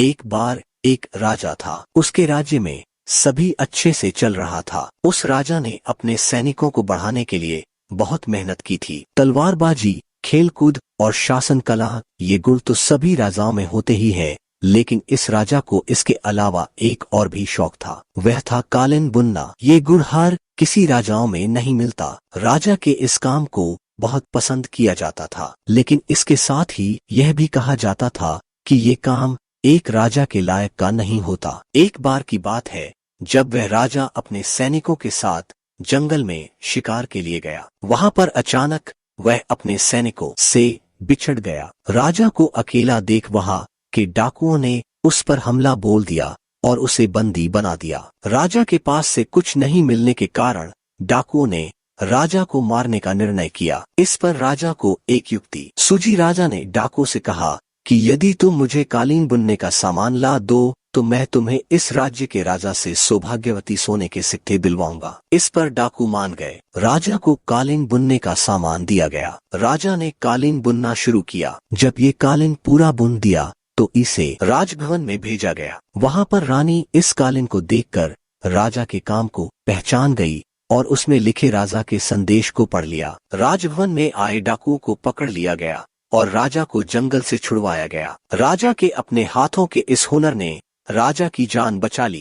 एक बार एक राजा था। उसके राज्य में सभी अच्छे से चल रहा था। उस राजा ने अपने सैनिकों को बढ़ाने के लिए बहुत मेहनत की थी। तलवारबाजी, खेलकूद और शासन कला, ये गुण तो सभी राजाओं में होते ही है, लेकिन इस राजा को इसके अलावा एक और भी शौक था। वह था कालीन बुनना। ये गुण हर किसी राजाओं में नहीं मिलता। राजा के इस काम को बहुत पसंद किया जाता था, लेकिन इसके साथ ही यह भी कहा जाता था कि ये काम एक राजा के लायक का नहीं होता। एक बार की बात है जब वह राजा अपने सैनिकों के साथ जंगल में शिकार के लिए गया। वहां पर अचानक वह अपने सैनिकों से बिछड़ गया। राजा को अकेला देख वहां के डाकुओं ने उस पर हमला बोल दिया और उसे बंदी बना दिया। राजा के पास से कुछ नहीं मिलने के कारण डाकुओं ने राजा को मारने का निर्णय किया। इस पर राजा को एक युक्ति सूझी। राजा ने डाकुओं से कहा कि यदि तुम मुझे कालीन बुनने का सामान ला दो तो मैं तुम्हें इस राज्य के राजा से सौभाग्यवती सोने के सिक्के दिलवाऊंगा। इस पर डाकू मान गए। राजा को कालीन बुनने का सामान दिया गया। राजा ने कालीन बुनना शुरू किया। जब ये कालीन पूरा बुन दिया तो इसे राजभवन में भेजा गया। वहां पर रानी इस कालीन को देखकर राजा के काम को पहचान गई और उसमें लिखे राजा के संदेश को पढ़ लिया। राजभवन में आए डाकुओं को पकड़ लिया गया और राजा को जंगल से छुड़वाया गया। राजा के अपने हाथों के इस हुनर ने राजा की जान बचा ली।